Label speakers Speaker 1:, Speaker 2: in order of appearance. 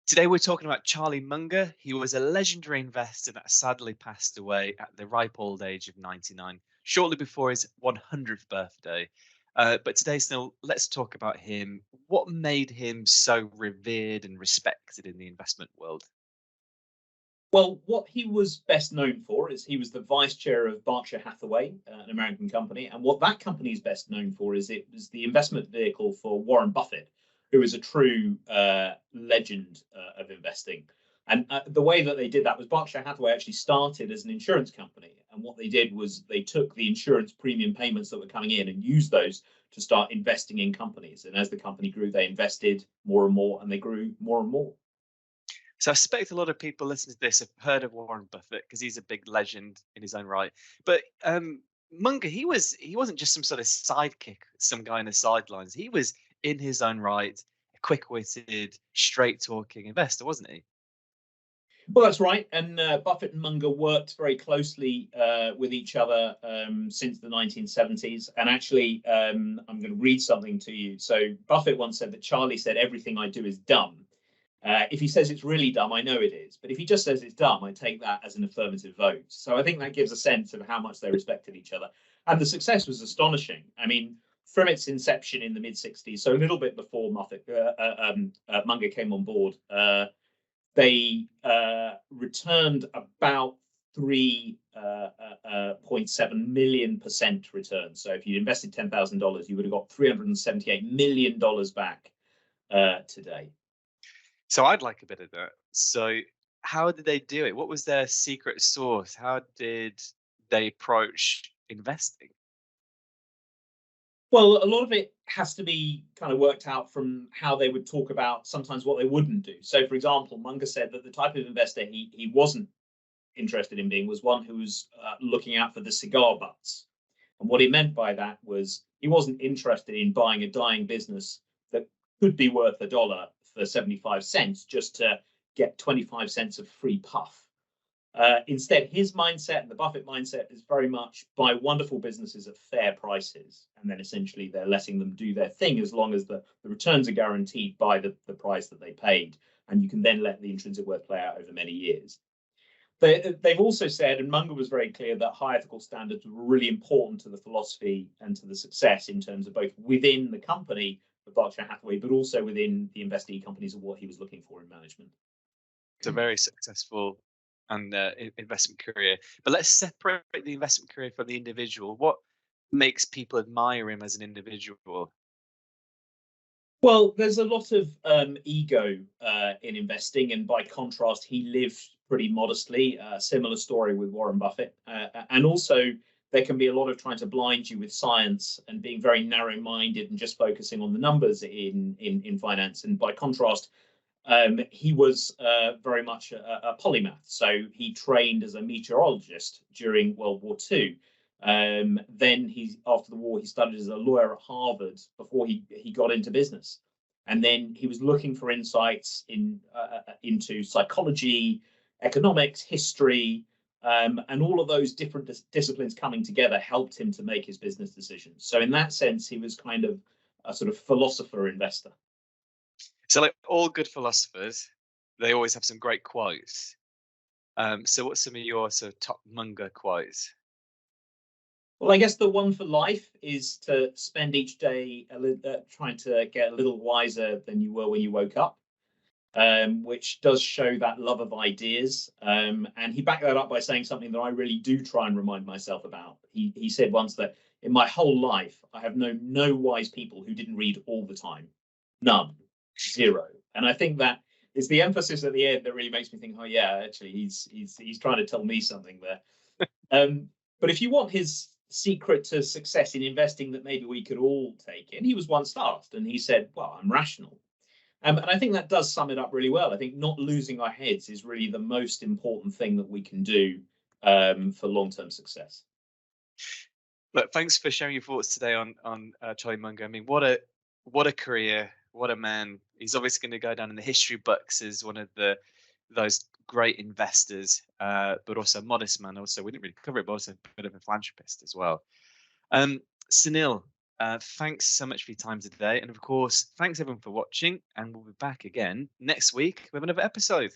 Speaker 1: Today we're talking about Charlie Munger. He was a legendary investor that sadly passed away at the ripe old age of 99, shortly before his 100th birthday. But today, Snil, let's talk about him. What made him so revered and respected in the investment world?
Speaker 2: Well, what he was best known for is he was the vice-chair of Berkshire Hathaway, an American company. And what that company is best known for is it was the investment vehicle for Warren Buffett, who is a true legend of investing. And the way that they did that was Berkshire Hathaway actually started as an insurance company. And what they did was they took the insurance premium payments that were coming in and used those to start investing in companies. And as the company grew, they invested more and more, and they grew more and more.
Speaker 1: So I suspect a lot of people listening to this have heard of Warren Buffett because he's a big legend in his own right. But Munger, he wasn't just some sort of sidekick, some guy in the sidelines. He was in his own right, a quick-witted, straight-talking investor, wasn't he?
Speaker 2: Well, that's right. And Buffett and Munger worked very closely with each other since the 1970s. And actually, I'm going to read something to you. So Buffett once said that Charlie said, "Everything I do is dumb." If he says it's really dumb, I know it is. But if he just says it's dumb, I take that as an affirmative vote. So I think that gives a sense of how much they respected each other. And the success was astonishing. I mean, from its inception in the mid 60s, so a little bit before Munger came on board, they returned about 3.7 million% return. So if you invested $10,000, you would have got $378 million back today.
Speaker 1: So I'd like a bit of that. So how did they do it? What was their secret sauce? How did they approach investing?
Speaker 2: Well, a lot of it has to be kind of worked out from how they would talk about sometimes what they wouldn't do. So, for example, Munger said that the type of investor he wasn't interested in being was one who was looking out for the cigar butts. And what he meant by that was he wasn't interested in buying a dying business that could be worth $1 for 75 cents just to get 25 cents of free puff. Instead, his mindset and the Buffett mindset is very much buy wonderful businesses at fair prices. And then essentially they're letting them do their thing as long as the returns are guaranteed by the price that they paid. And you can then let the intrinsic worth play out over many years. They've also said, and Munger was very clear, that high ethical standards were really important to the philosophy and to the success in terms of both within the company of Berkshire Hathaway, but also within the investee companies of what he was looking for in management.
Speaker 1: It's a very successful and investment career. But let's separate the investment career from the individual. What makes people admire him as an individual?
Speaker 2: Well, there's a lot of ego in investing, and by contrast, he lived pretty modestly. Similar story with Warren Buffett, and also there can be a lot of trying to blind you with science and being very narrow-minded and just focusing on the numbers in finance. And by contrast, he was very much a polymath. So he trained as a meteorologist during World War II. Then after the war, he studied as a lawyer at Harvard before he got into business. And then he was looking for insights into psychology, economics, history, and all of those different disciplines coming together helped him to make his business decisions. So in that sense, he was kind of a sort of philosopher investor.
Speaker 1: So, like all good philosophers, they always have some great quotes. So, what's some of your sort of top Munger quotes?
Speaker 2: Well, I guess the one for life is to spend each day trying to get a little wiser than you were when you woke up, which does show that love of ideas. And he backed that up by saying something that I really do try and remind myself about. He said once that in my whole life, I have known no wise people who didn't read all the time. None. Zero. And I think that is the emphasis at the end that really makes me think, oh yeah, actually he's trying to tell me something there. But if you want his secret to success in investing that maybe we could all take in, he was once asked, and he said, well, I'm rational. And I think that does sum it up really well. I think not losing our heads is really the most important thing that we can do for long-term success.
Speaker 1: Look, thanks for sharing your thoughts today on Charlie Munger. I mean, what a career, what a man. He's obviously going to go down in the history books as one of those great investors, but also a modest man. Also, we didn't really cover it, but also a bit of a philanthropist as well. Sunil, Thanks so much for your time today. And of course, thanks everyone for watching. And we'll be back again next week with another episode.